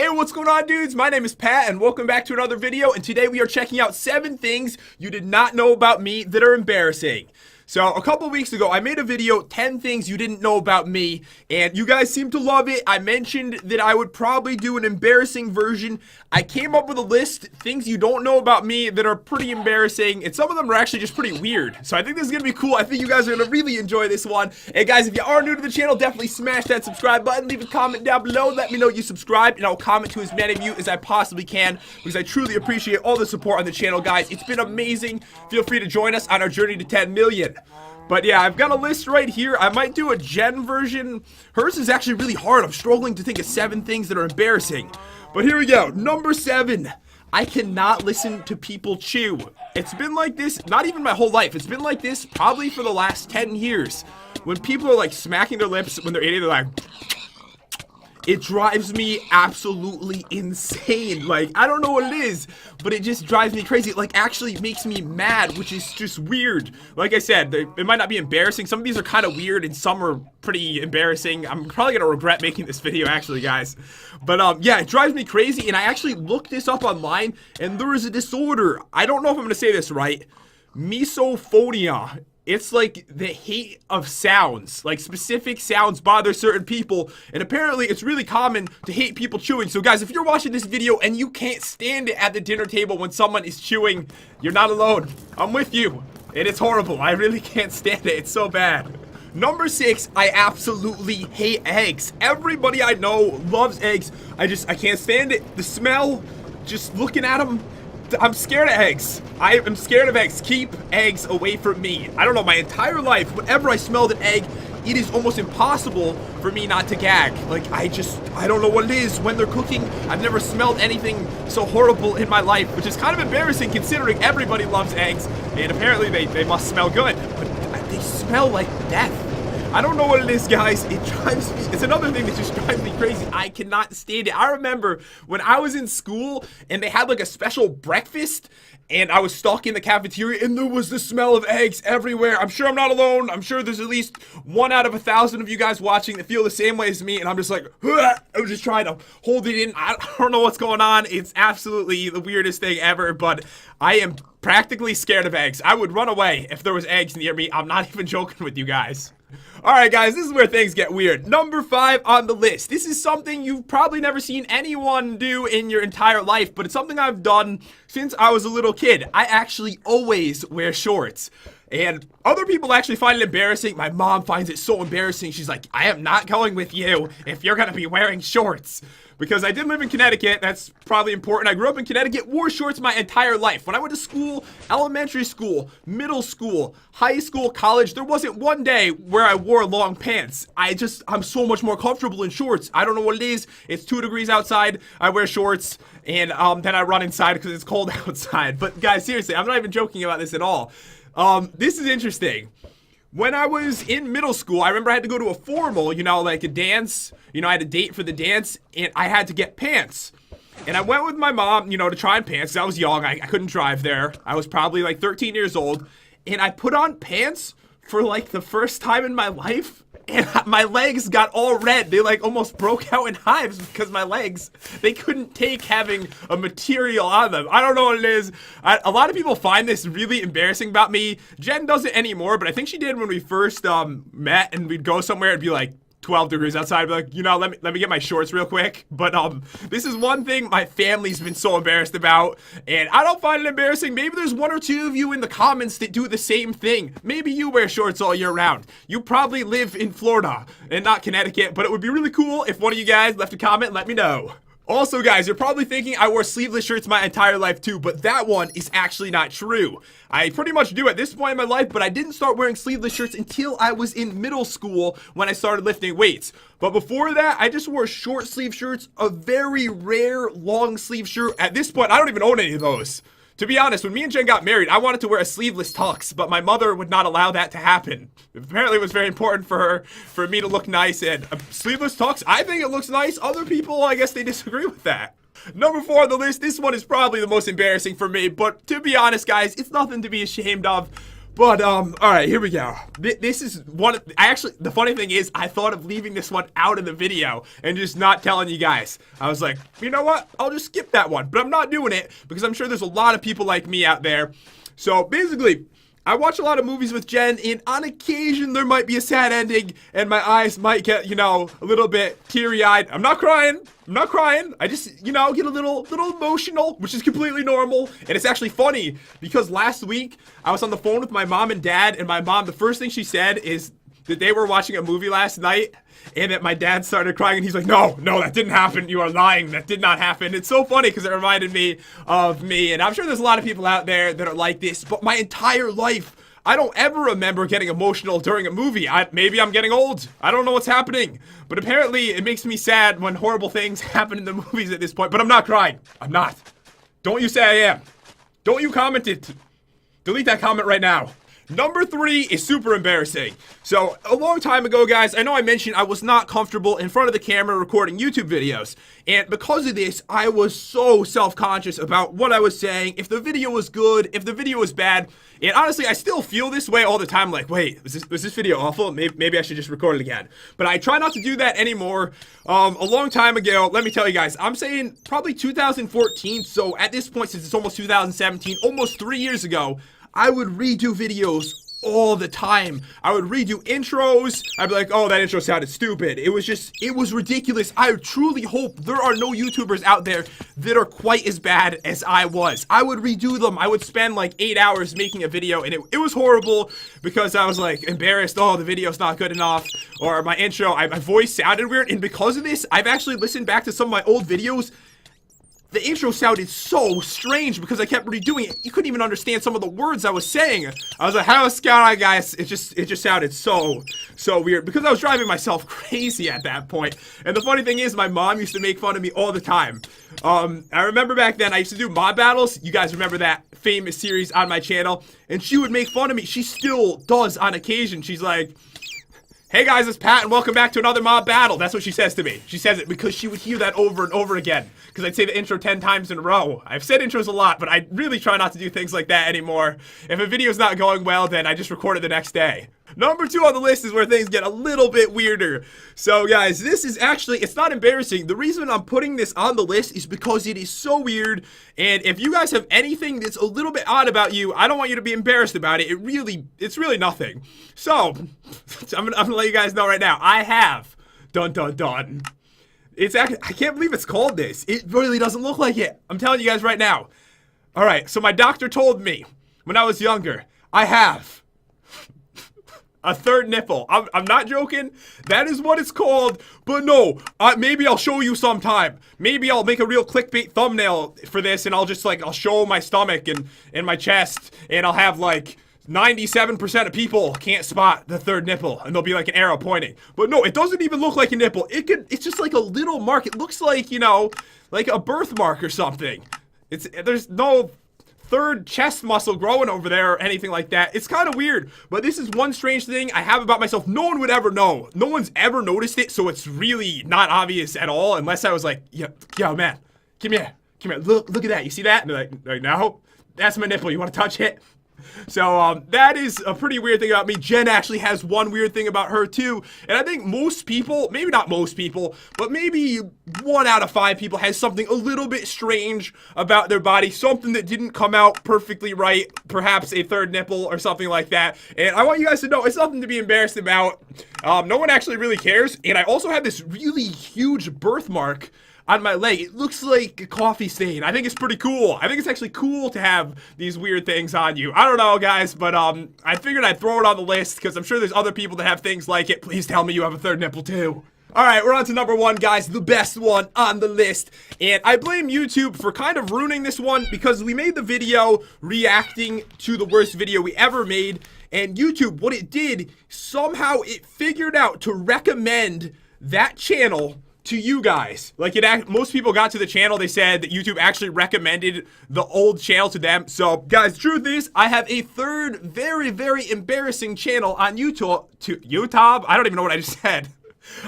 Hey, what's going on, dudes? My name is Pat, and welcome back to another video, and today we are checking out 7 things you did not know about me that are embarrassing. So, a couple weeks ago, I made a video, 10 things you didn't know about me, and you guys seem to love it. I mentioned that I would probably do an embarrassing version. I came up with a list, things you don't know about me that are pretty embarrassing, and some of them are actually just pretty weird. So I think this is going to be cool. I think you guys are going to really enjoy this one. And guys, if you are new to the channel, definitely smash that subscribe button. Leave a comment down below. Let me know you subscribed, and I'll comment to as many of you as I possibly can, because I truly appreciate all the support on the channel, guys. It's been amazing. Feel free to join us on our journey to 10 million. But yeah, I've got a list right here. I might do a Jen version. Hers is actually really hard. I'm struggling to think of 7 things that are embarrassing. But here we go. Number 7. I cannot listen to people chew. It's been like this, not even my whole life. It's been like this probably for the last 10 years. When people are like smacking their lips when they're eating, they're like... It drives me absolutely insane. Like, I don't know what it is, but it just drives me crazy. It, like, actually makes me mad, which is just weird. Like I said, it might not be embarrassing. Some of these are kind of weird, and some are pretty embarrassing. I'm probably gonna regret making this video, actually, guys. But, yeah, it drives me crazy, and I actually looked this up online, and there is a disorder. I don't know if I'm gonna say this right. Misophonia. It's like the hate of sounds, like specific sounds bother certain people, and apparently it's really common to hate people chewing. So guys, if you're watching this video and you can't stand it at the dinner table when someone is chewing, you're not alone. I'm with you, and it's horrible. I really can't stand it. It's so bad. Number 6, I absolutely hate eggs. Everybody I know loves eggs. I can't stand it. The smell, just looking at them. I'm scared of eggs. I am scared of eggs. Keep eggs away from me. I don't know, my entire life, whenever I smelled an egg, it is almost impossible for me not to gag. Like, I don't know what it is when they're cooking. I've never smelled anything so horrible in my life, which is kind of embarrassing considering everybody loves eggs, and apparently they must smell good, but they smell like death. I don't know what it is, guys. It drives me, it's another thing that just drives me crazy. I cannot stand it. I remember when I was in school and they had like a special breakfast and I was stuck in the cafeteria and there was the smell of eggs everywhere. I'm sure I'm not alone. I'm sure there's at least 1 out of 1,000 of you guys watching that feel the same way as me, and I'm just like, I'm just trying to hold it in. I don't know what's going on. It's absolutely the weirdest thing ever, but I am practically scared of eggs. I would run away if there was eggs near me. I'm not even joking with you guys. Alright guys, this is where things get weird. Number 5 on the list. This is something you've probably never seen anyone do in your entire life, but it's something I've done since I was a little kid. I actually always wear shorts. And other people actually find it embarrassing. My mom finds it so embarrassing. She's like, I am not going with you if you're going to be wearing shorts. Because I did live in Connecticut, that's probably important. I grew up in Connecticut, wore shorts my entire life. When I went to school, elementary school, middle school, high school, college, there wasn't one day where I wore long pants. I'm so much more comfortable in shorts. I don't know what it is. It's 2 degrees outside. I wear shorts, and then I run inside because it's cold outside. But guys, seriously, I'm not even joking about this at all. This is interesting. When I was in middle school, I remember I had to go to a formal, you know, like a dance. You know, I had a date for the dance, and I had to get pants. And I went with my mom, you know, to try on pants, 'cause I was young. I couldn't drive there. I was probably like 13 years old. And I put on pants for like the first time in my life. And my legs got all red. They like almost broke out in hives because my legs, they couldn't take having a material on them. I don't know what it is. A lot of people find this really embarrassing about me. Jen doesn't anymore, but I think she did when we first met, and we'd go somewhere and be like 12 degrees outside. I'd be like, you know, let me get my shorts real quick. But this is one thing my family's been so embarrassed about, and I don't find it embarrassing. Maybe there's 1 or 2 of you in the comments that do the same thing. Maybe you wear shorts all year round. You probably live in Florida and not Connecticut, but it would be really cool if one of you guys left a comment and let me know. Also, guys, you're probably thinking I wore sleeveless shirts my entire life too, but that one is actually not true. I pretty much do at this point in my life, but I didn't start wearing sleeveless shirts until I was in middle school when I started lifting weights. But before that, I just wore short sleeve shirts, a very rare long sleeve shirt. At this point, I don't even own any of those. To be honest, when me and Jen got married, I wanted to wear a sleeveless tux, but my mother would not allow that to happen. Apparently, it was very important for her, for me to look nice, and a sleeveless tux, I think it looks nice. Other people, I guess they disagree with that. Number 4 on the list, this one is probably the most embarrassing for me, but to be honest, guys, it's nothing to be ashamed of. But, all right, here we go. This is one, the funny thing is, I thought of leaving this one out of the video and just not telling you guys. I was like, you know what? I'll just skip that one. But I'm not doing it because I'm sure there's a lot of people like me out there. So, basically, I watch a lot of movies with Jen, and on occasion there might be a sad ending, and my eyes might get, you know, a little bit teary-eyed. I'm not crying. I'm not crying. I just, you know, get a little emotional, which is completely normal. And it's actually funny because last week I was on the phone with my mom and dad, and my mom, the first thing she said is that they were watching a movie last night, and that my dad started crying, and he's like, no, that didn't happen. You are lying. That did not happen. It's so funny because it reminded me of me, and I'm sure there's a lot of people out there that are like this, but my entire life, I don't ever remember getting emotional during a movie. Maybe I'm getting old. I don't know what's happening, but apparently it makes me sad when horrible things happen in the movies at this point, but I'm not crying. I'm not. Don't you say I am. Don't you comment it. Delete that comment right now. Number 3 is super embarrassing. So, a long time ago, guys, I know I mentioned I was not comfortable in front of the camera recording YouTube videos. And because of this, I was so self-conscious about what I was saying, if the video was good, if the video was bad. And honestly, I still feel this way all the time, like, wait, was this video awful? Maybe I should just record it again. But I try not to do that anymore. A long time ago, let me tell you guys, I'm saying probably 2014, so at this point, since it's almost 2017, almost 3 years ago, I would redo videos all the time. I would redo intros. I'd be like, oh, that intro sounded stupid. It was ridiculous. I truly hope there are no YouTubers out there that are quite as bad as I was. I would redo them. I would spend like 8 hours making a video, and it was horrible because I was like embarrassed. Oh, the video's not good enough. Or my intro, my voice sounded weird. And because of this, I've actually listened back to some of my old videos. The intro sounded so strange because I kept redoing it. You couldn't even understand some of the words I was saying. I was like, how's it going, guys? It just sounded so weird because I was driving myself crazy at that point. And the funny thing is, my mom used to make fun of me all the time. I remember back then I used to do mob battles. You guys remember that famous series on my channel? And she would make fun of me. She still does on occasion. She's like, hey guys, it's Pat and welcome back to another mob battle. That's what she says to me. She says it because she would hear that over and over again. Because I'd say the intro 10 times in a row. I've said intros a lot, but I really try not to do things like that anymore. If a video's not going well, then I just record it the next day. Number 2 on the list is where things get a little bit weirder. So guys, this is actually, it's not embarrassing. The reason I'm putting this on the list is because it is so weird. And if you guys have anything that's a little bit odd about you, I don't want you to be embarrassed about it. It's really nothing. So, I'm gonna let you guys know right now. I have, dun dun dun. It's actually, I can't believe it's called this. It really doesn't look like it. I'm telling you guys right now. All right, so my doctor told me when I was younger, I have a third nipple. I'm not joking. That is what it's called. But no, maybe I'll show you sometime. Maybe I'll make a real clickbait thumbnail for this, and I'll just like, I'll show my stomach and my chest, and I'll have like 97% of people can't spot the third nipple, and there'll be like an arrow pointing. But no, it doesn't even look like a nipple. It's just like a little mark. It looks like, you know, like a birthmark or something. There's no third chest muscle growing over there or anything like that. It's kind of weird, but this is one strange thing I have about myself. No one would ever know. No one's ever noticed it, so it's really not obvious at all unless I was like, yo man, come here. Look at that. You see that? And they're like, no, that's my nipple. You want to touch it? So, that is a pretty weird thing about me. Jen actually has one weird thing about her too. And I think most people, maybe not most people, but maybe 1 out of 5 people has something a little bit strange about their body. Something that didn't come out perfectly right. Perhaps a third nipple or something like that. And I want you guys to know it's nothing to be embarrassed about. No one actually really cares. And I also have this really huge birthmark on my leg. It looks like a coffee stain. I think it's pretty cool. I think it's actually cool to have these weird things on you. I don't know, guys, but I figured I'd throw it on the list because I'm sure there's other people that have things like it. Please tell me you have a third nipple too. All right, we're on to number 1, guys, the best one on the list. And I blame YouTube for kind of ruining this one because we made the video reacting to the worst video we ever made. And YouTube, what it did, somehow it figured out to recommend that channel to you guys. Like, most people got to the channel, they said that YouTube actually recommended the old channel to them. So, guys, the truth is, I have a third very, very embarrassing channel on YouTube. I don't even know what I just said.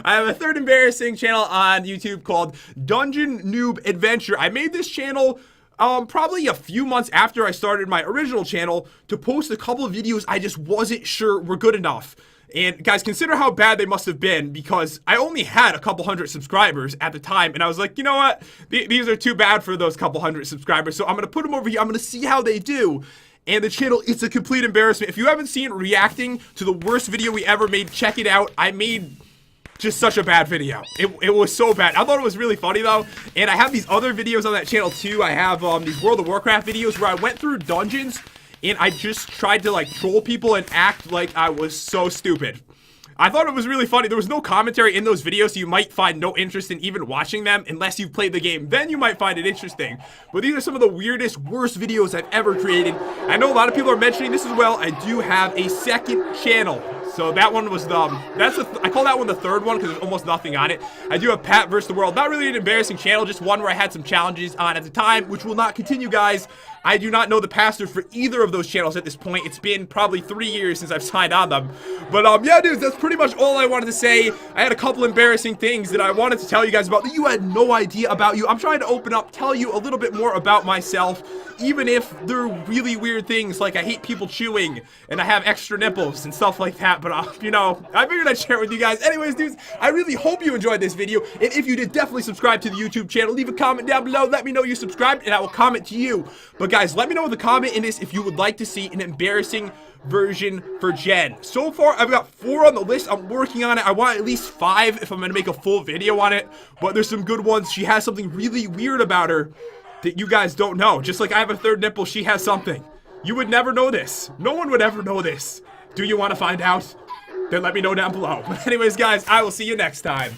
I have a third embarrassing channel on YouTube called Dungeon Noob Adventure. I made this channel probably a few months after I started my original channel to post a couple of videos I just wasn't sure were good enough. And guys, consider how bad they must have been, because I only had a couple hundred subscribers at the time, and I was like, you know what? These are too bad for those couple hundred subscribers, so I'm gonna put them over here. I'm gonna see how they do. And the channel, it's a complete embarrassment. If you haven't seen reacting to the worst video we ever made, check it out. I made just such a bad video. It was so bad. I thought it was really funny though, and I have these other videos on that channel too. I have these World of Warcraft videos where I went through dungeons and I just tried to like troll people and act like I was so stupid. I thought it was really funny. There was no commentary in those videos, so you might find no interest in even watching them unless you've played the game. Then you might find it interesting. But these are some of the weirdest, worst videos I've ever created. I know a lot of people are mentioning this as well. I do have a second channel. So that one was I call that one the third one because there's almost nothing on it. I do have Pat vs. the World. Not really an embarrassing channel, just one where I had some challenges on at the time, which will not continue, guys. I do not know the password for either of those channels at this point. It's been probably 3 years since I've signed on them. But yeah, dudes, that's pretty much all I wanted to say. I had a couple embarrassing things that I wanted to tell you guys about that you had no idea about you. I'm trying to open up, tell you a little bit more about myself, even if they're really weird things, like I hate people chewing, and I have extra nipples and stuff like that. But, you know, I figured I'd share it with you guys. Anyways, dudes, I really hope you enjoyed this video. And if you did, definitely subscribe to the YouTube channel. Leave a comment down below. Let me know you subscribed, and I will comment to you. But guys, let me know in the comment in this if you would like to see an embarrassing version for Jen. So far, I've got 4 on the list. I'm working on it. I want at least 5 if I'm going to make a full video on it. But there's some good ones. She has something really weird about her that you guys don't know. Just like I have a third nipple, she has something. You would never know this. No one would ever know this. Do you want to find out? Then let me know down below. But anyways, guys, I will see you next time.